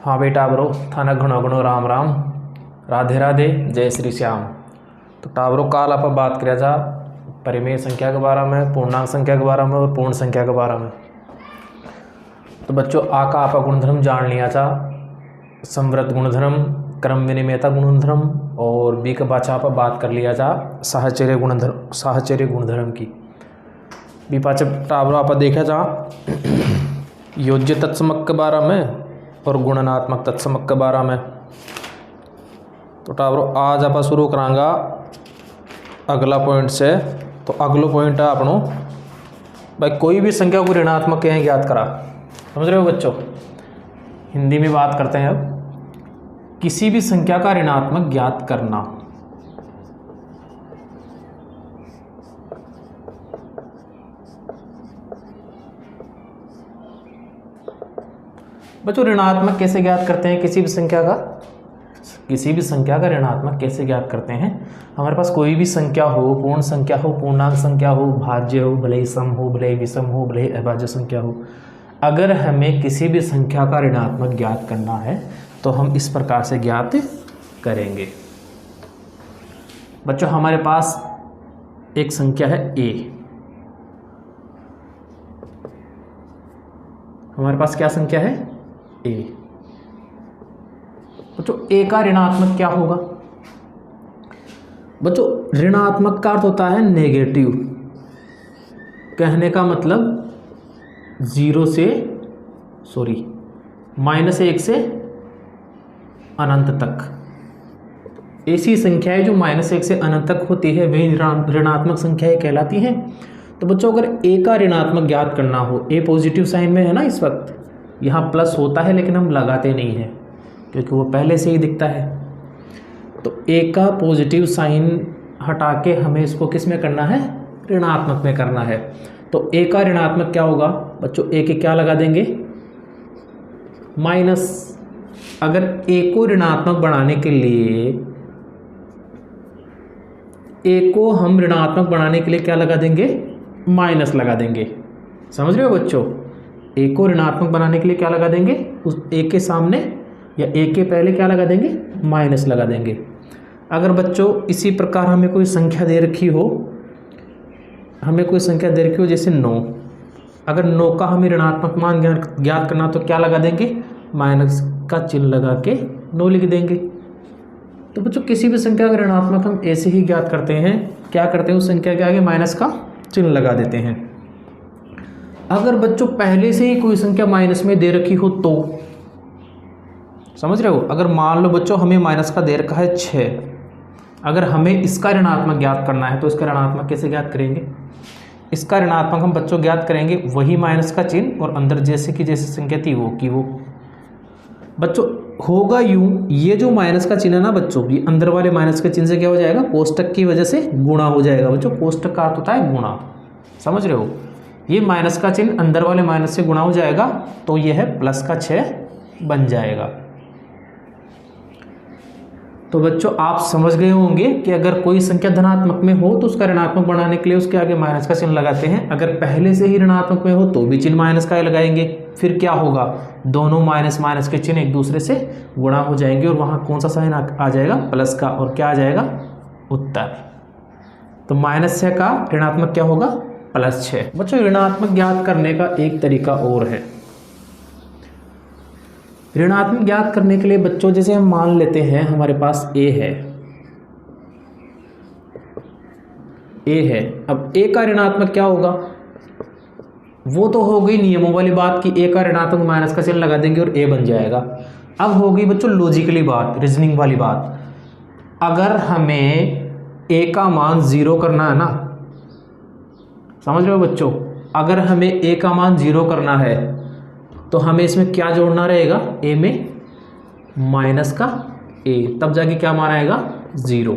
हाँ बेटा ब्रो, थाना घणो घणो राम राम, राधे राधे, जय श्री श्याम। तो टावरों काल आप बात करें जा परिमेय संख्या के बारे में, पूर्णांक संख्या के बारे में और पूर्ण संख्या के बारे में। तो बच्चों का आप गुणधर्म जान लिया था, संवृत गुणधर्म, क्रम विनिमयता गुणधर्म, और बी के बाचा आप बात कर लिया था साहचर्य गुणधर्म की। बी पाच टावरों आप देखा जा योज्य तत्समक के बारे में और गुणनात्मक तत्समक के बारे में। तो टावरों आज आप शुरू करांगा अगला पॉइंट से। तो अगला पॉइंट है अपनो भाई कोई भी संख्या को ऋणात्मक कहें ज्ञात करा। समझ रहे हो बच्चों, हिंदी में बात करते हैं अब। किसी भी संख्या का ऋणात्मक ज्ञात करना। बच्चों ऋणात्मक कैसे ज्ञात करते हैं किसी भी संख्या का ऋणात्मक कैसे ज्ञात करते हैं। हमारे पास कोई भी संख्या हो, पूर्ण संख्या हो, पूर्णांक संख्या हो, भाज्य हो, भले ही सम हो, भले ही विषम हो, भले ही अभाज्य संख्या हो, अगर हमें किसी भी संख्या का ऋणात्मक ज्ञात करना है तो हम इस प्रकार से ज्ञात करेंगे। बच्चों हमारे पास एक संख्या है a। हमारे पास क्या संख्या है a। बच्चों a का ऋणात्मक क्या होगा। बच्चों ऋणात्मक का अर्थ होता है नेगेटिव। कहने का मतलब -1 से अनंत तक। ऐसी संख्याएं जो -1 से अनंत तक होती है वही ऋणात्मक संख्याएं कहलाती हैं। तो बच्चों अगर a का ऋणात्मक ज्ञात करना हो, a पॉजिटिव साइन में है ना इस वक्त, यहाँ प्लस होता है लेकिन हम लगाते नहीं हैं क्योंकि वो पहले से ही दिखता है। तो a का पॉजिटिव साइन हटा के हमें इसको किस में करना है, ऋणात्मक में करना है। तो a का ऋणात्मक क्या होगा बच्चों, a के क्या लगा देंगे, माइनस। अगर a को ऋणात्मक बनाने के लिए क्या लगा देंगे, माइनस लगा देंगे। समझ रहे हो बच्चों, a को ऋणात्मक बनाने के लिए क्या लगा देंगे, उस a के सामने या a के पहले क्या लगा देंगे, माइनस लगा देंगे। अगर बच्चों इसी प्रकार हमें कोई संख्या दे रखी हो, जैसे 9। अगर 9 का हमें ऋणात्मक मान ज्ञात करना तो क्या लगा देंगे, माइनस का चिन्ह लगा के 9 लिख देंगे। तो बच्चों किसी भी संख्या का ऋणात्मक हम ऐसे ही ज्ञात करते हैं, क्या करते हैं, उस संख्या के आगे माइनस का चिन्ह लगा देते हैं। अगर बच्चों पहले से ही कोई संख्या माइनस में दे रखी हो तो, समझ रहे हो, अगर मान लो बच्चों हमें माइनस का दे रखा है 6, अगर हमें इसका ऋणात्मक ज्ञात करना है तो इसका ऋणात्मक कैसे ज्ञात करेंगे। इसका ऋणात्मक हम बच्चों ज्ञात करेंगे वही माइनस का चिन्ह और अंदर जैसे संख्या थी वो की वो। बच्चों होगा यूं, ये जो माइनस का चिन्ह है ना बच्चों, ये अंदर वाले माइनस के चिन्ह से क्या हो जाएगा, कोष्टक की वजह से गुणा हो जाएगा। बच्चों कोष्टक का अर्थ होता है गुणा, समझ रहे हो। ये माइनस का चिन्ह अंदर वाले माइनस से गुणा हो जाएगा तो ये है प्लस का 6 बन जाएगा। तो बच्चों आप समझ गए होंगे कि अगर कोई संख्या धनात्मक में हो तो उसका ऋणात्मक बनाने के लिए उसके आगे माइनस का चिन्ह लगाते हैं। अगर पहले से ही ऋणात्मक में हो तो भी चिन्ह माइनस का लगाएंगे। फिर क्या होगा, दोनों माइनस माइनस के चिन्ह एक दूसरे से गुणा हो जाएंगे और वहाँ कौन सा साइन आ जाएगा, प्लस का, और क्या आ जाएगा, उत्तर। तो -6 का ऋणात्मक क्या होगा, +6। बच्चों ऋणात्मक ज्ञात करने का एक तरीका और है। ऋणात्मक ज्ञात करने के लिए बच्चों जैसे हम मान लेते हैं हमारे पास a है। अब a का ऋणात्मक क्या होगा, वो तो हो गई नियमों वाली बात कि a का ऋणात्मक माइनस का चिन्ह लगा देंगे और a बन जाएगा। अब हो गई बच्चों लॉजिकली बात, रीजनिंग वाली बात। अगर हमें a का मान 0 करना है ना, समझ रहे हो बच्चों, अगर हमें a का मान 0 करना है तो हमें इसमें क्या जोड़ना रहेगा, a में माइनस का a, तब जाके क्या मान आएगा, 0।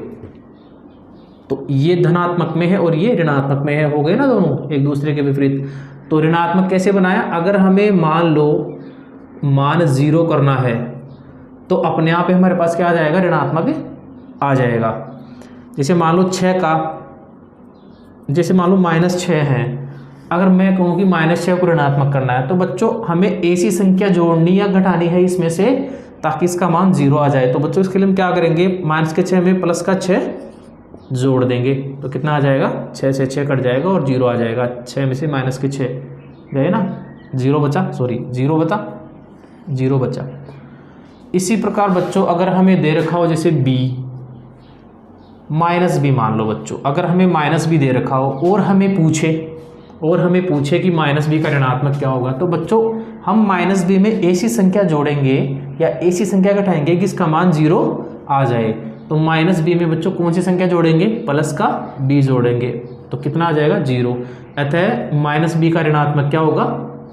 तो ये धनात्मक में है और ये ऋणात्मक में है, हो गए ना दोनों एक दूसरे के विपरीत। तो ऋणात्मक कैसे बनाया, अगर हमें मान लो मान 0 करना है तो अपने आप ही हमारे पास क्या आ जाएगा, ऋणात्मक आ जाएगा। जैसे मान लो 6 का, जैसे मान लो -6 है, अगर मैं कहूँ कि -6 को ऋणात्मक करना है तो बच्चों हमें ऐसी संख्या जोड़नी या घटानी है इसमें से ताकि इसका मान 0 आ जाए। तो बच्चों इसके लिए हम क्या करेंगे, -6 में +6 जोड़ देंगे तो कितना आ जाएगा, 6 से 6 कट जाएगा और 0 आ जाएगा। 6 में से -6 गए ना, 0 बचा, सॉरी 0 बचा। इसी प्रकार बच्चों अगर हमें दे रखा हो जैसे b -b मान लो बच्चों, अगर हमें -b दे रखा हो और हमें पूछे कि -b का ऋणात्मक क्या होगा, तो बच्चों हम -b में ऐसी संख्या जोड़ेंगे या ऐसी संख्या घटाएंगे कि इसका मान 0 आ जाए। तो -b में बच्चों कौन सी संख्या जोड़ेंगे, प्लस का b जोड़ेंगे तो कितना आ जाएगा, 0। अतः -b का ऋणात्मक क्या होगा,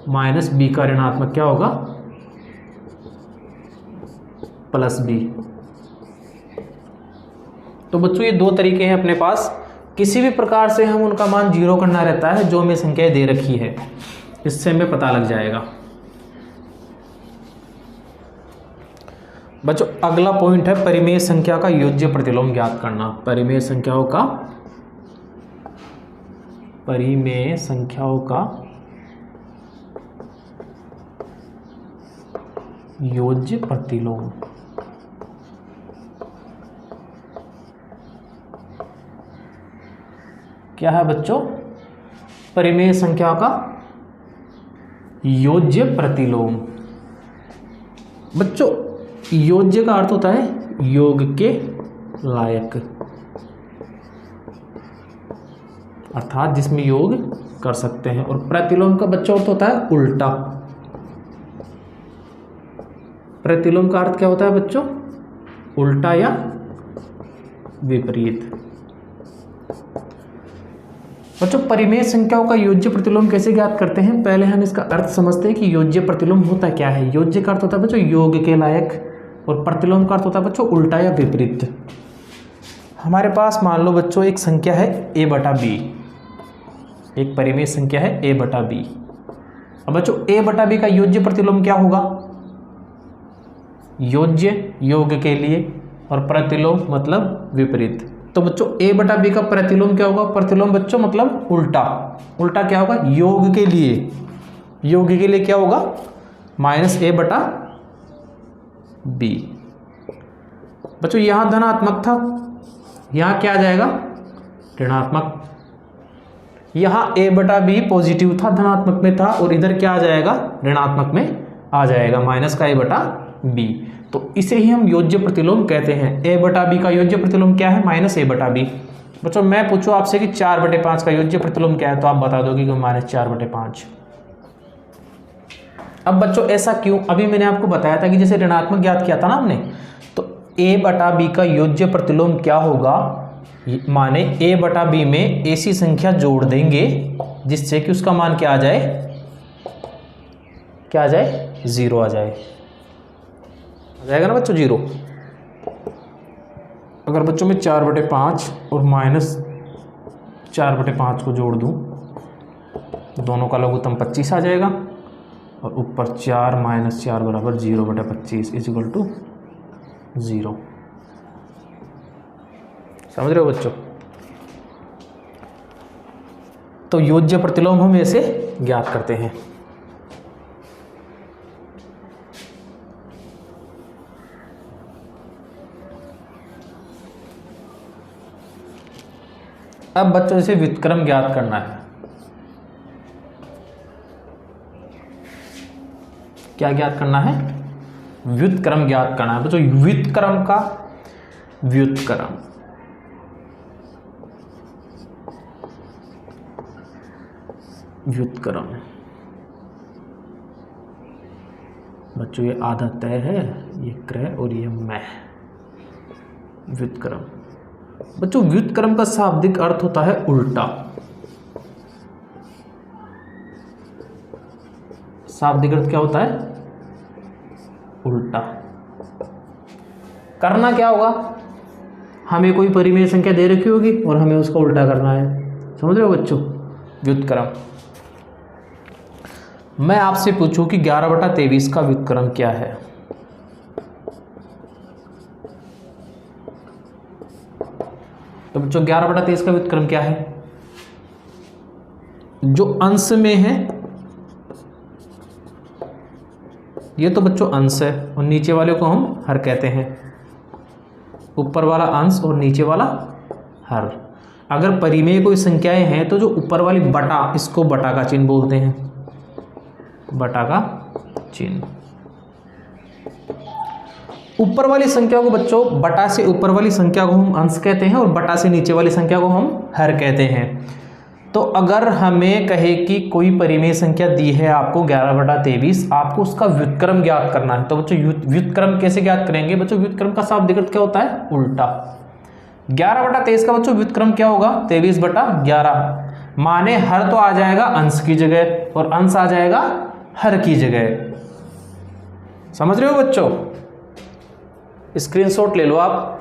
-b का ऋणात्मक क्या होगा, +b। तो बच्चों ये दो तरीके हैं अपने पास, किसी भी प्रकार से हम उनका मान 0 करना रहता है जो हमें संख्याएं दे रखी है, इससे हमें पता लग जाएगा। बच्चों अगला पॉइंट है परिमेय संख्या का योज्य प्रतिलोम ज्ञात करना। परिमेय संख्याओं का योज्य प्रतिलोम। क्या है बच्चों, परिमेय संख्या का योज्य प्रतिलोम। बच्चों योज्य का अर्थ होता है योग के लायक, अर्थात जिसमें योग कर सकते हैं। और प्रतिलोम का बच्चों अर्थ होता है उल्टा। प्रतिलोम का अर्थ क्या होता है बच्चों, उल्टा या विपरीत। बच्चों परिमेय संख्याओं का योज्य प्रतिलोम कैसे ज्ञात करते हैं, पहले हम इसका अर्थ समझते हैं कि योज्य प्रतिलोम होता क्या है। योज्य का अर्थ होता है बच्चों योग के लायक और प्रतिलोम का अर्थ होता है बच्चों उल्टा या विपरीत। हमारे पास मान लो बच्चों एक संख्या है a/b, एक परिमेय संख्या है a/b। अब बच्चों a/b का योज्य प्रतिलोम क्या होगा, योज्य योग के लिए और प्रतिलोम मतलब विपरीत। तो बच्चों a/b का प्रतिलोम क्या होगा, प्रतिलोम बच्चों मतलब उल्टा। उल्टा क्या होगा, योग के लिए क्या होगा, -a/b। बच्चों यहां धनात्मक था, यहां क्या आ जाएगा, ऋणात्मक। यहां a/b पॉजिटिव था, धनात्मक में था, और इधर क्या आ जाएगा, ऋणात्मक में आ जाएगा, -a/b। तो इसे ही हम योज्य प्रतिलोम कहते हैं। a/b का योज्य प्रतिलोम क्या है, -a/b। बच्चों मैं पूछूं आपसे कि 4/5 का योज्य प्रतिलोम क्या है, तो आप बता दोगे कि -4/5। अब बच्चों ऐसा क्यों, अभी मैंने आपको बताया था कि जैसे ऋणात्मक ज्ञात किया था ना हमने, तो a/b का योज्य प्रतिलोम क्या होगा, माने a/b में ऐसी संख्या जोड़ देंगे जिससे कि उसका मान क्या आ जाए, 0 आ जाएगा ना बच्चों, 0। अगर बच्चों मैं 4/5 और -4/5 को जोड़ दूं, दोनों का लघुत्तम 25 आ जाएगा, और ऊपर 4 - 4 बराबर 0/25 = 0। समझ रहे हो बच्चों। तो योज्य प्रतिलोम हम ऐसे ज्ञात करते हैं। अब बच्चों जैसे व्युत्क्रम ज्ञात करना है, क्या ज्ञात करना है, व्युत्क्रम ज्ञात करना है। बच्चों व्युत्क्रम का व्युत्क्रम बच्चों ये आधा तय है, ये क्रय और ये मैं। व्युत्क्रम बच्चों, व्युत्क्रम का शाब्दिक अर्थ होता है उल्टा। शाब्दिक अर्थ क्या होता है, उल्टा। करना क्या होगा, हमें कोई परिमेय संख्या दे रखी होगी और हमें उसका उल्टा करना है। समझ रहे हो बच्चों, व्युत्क्रम। मैं आपसे पूछूं कि 11/23 का व्युत्क्रम क्या है, तो बच्चों 11/23 का व्युत्क्रम क्या है, जो अंश में है, ये तो बच्चों अंश है, और नीचे वाले को हम हर कहते हैं। ऊपर वाला अंश और नीचे वाला हर। अगर परिमेय कोई संख्याएं हैं तो जो ऊपर वाली बटा, इसको बटा का चिन्ह बोलते हैं, बटा का चिन्ह। ऊपर वाली संख्या को बच्चों, बटा से ऊपर वाली संख्या को हम अंश कहते हैं और बटा से नीचे वाली संख्या को हम हर कहते हैं। तो अगर हमें कहे कि कोई परिमेय संख्या दी है आपको 11/23, आपको उसका व्युत्क्रम ज्ञात करना है। तो बच्चों व्युत्क्रम कैसे ज्ञात करेंगे? बच्चों व्युत्क्रम का शाब्दिक अर्थ क्या होता है? उल्टा। 11/23 का बच्चों व्युत्क्रम क्या होगा? 23/11। माने हर तो आ जाएगा अंश की जगह और अंश आ जाएगा हर की जगह। समझ रहे हो बच्चों? स्क्रीनशॉट ले लो आप।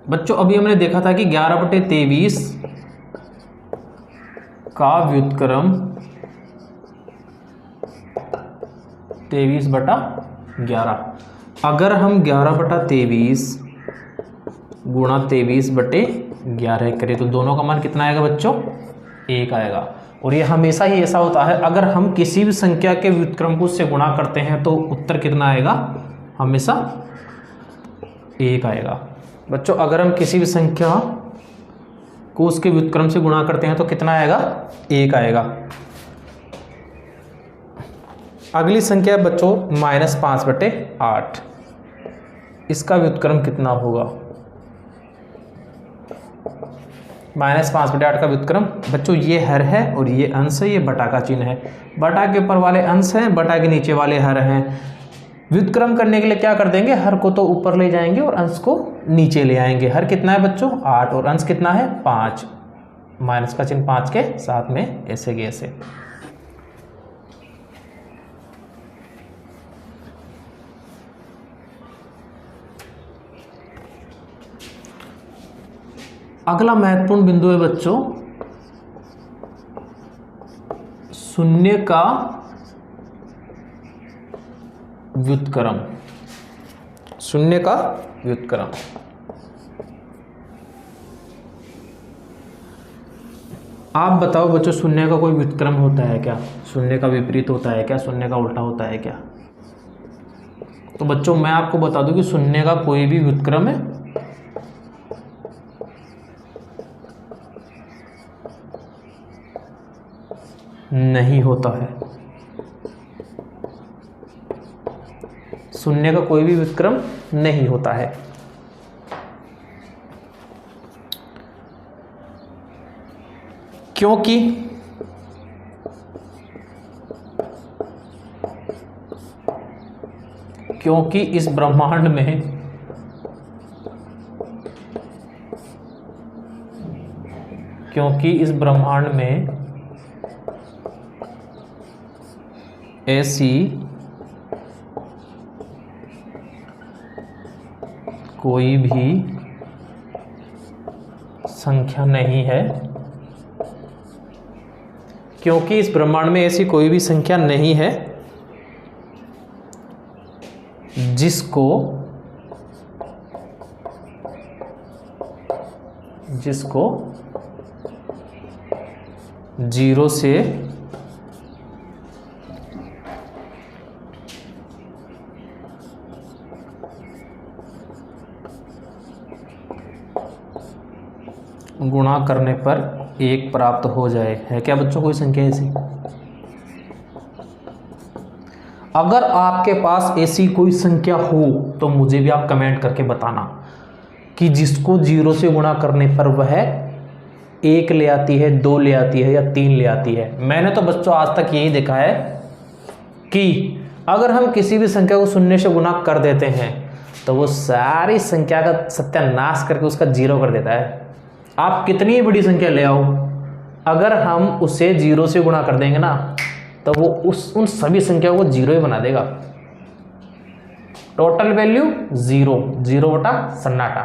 बच्चों अभी हमने देखा था कि 11/23 का व्युत्क्रम 23/11। अगर हम 11/23 गुणा 23/11 करें तो दोनों का मान कितना आएगा बच्चों? 1 आएगा। और ये हमेशा ही ऐसा होता है, अगर हम किसी भी संख्या के व्युत्क्रम को उससे गुणा करते हैं तो उत्तर कितना आएगा? हमेशा 1 आएगा। बच्चों अगर हम किसी भी संख्या को उसके व्युत्क्रम से गुणा करते हैं तो कितना आएगा? 1 आएगा। अगली संख्या बच्चों -5/8। इसका व्युत्क्रम कितना होगा? -5/8 का व्युत्क्रम बच्चों ये हर है और ये अंश है, ये बटा का चिन्ह है। बटा के ऊपर वाले अंश हैं, बटा के नीचे वाले हर हैं। व्युत्क्रम करने के लिए क्या कर देंगे? हर को तो ऊपर ले जाएंगे और अंश को नीचे ले आएंगे। हर कितना है बच्चों? 8 और अंश कितना है? 5। माइनस का चिन्ह 5 के साथ में ऐसे के ऐसे। अगला महत्वपूर्ण बिंदु है बच्चों शून्य का व्युत्क्रम। शून्य का व्युत्क्रम। आप बताओ बच्चों, शून्य का कोई व्युत्क्रम होता है क्या? शून्य का विपरीत होता है क्या? शून्य का उल्टा होता है क्या? तो बच्चों मैं आपको बता दूं कि शून्य का कोई भी व्युत्क्रम है नहीं होता है। शून्य का कोई भी व्युत्क्रम नहीं होता है। क्योंकि इस ब्रह्मांड में ऐसी कोई भी संख्या नहीं है। क्योंकि इस ब्रह्मांड में ऐसी कोई भी संख्या नहीं है जिसको 0 से गुणा करने पर 1 प्राप्त हो जाए। है क्या बच्चों कोई संख्या ऐसी? अगर आपके पास ऐसी कोई संख्या हो तो मुझे भी आप कमेंट करके बताना कि जिसको 0 से गुणा करने पर वह 1 ले आती है, 2 ले आती है या 3 ले आती है। मैंने तो बच्चों आज तक यही देखा है कि अगर हम किसी भी संख्या को 0 से गुणा कर देते हैं तो वो सारी संख्या का सत्यानाश करके उसका 0 कर देता है। आप कितनी बड़ी संख्या ले आओ, अगर हम उसे 0 से गुणा कर देंगे ना तो वो उन सभी संख्याओं को 0 ही बना देगा। टोटल वैल्यू 0, 0 बटा सन्नाटा।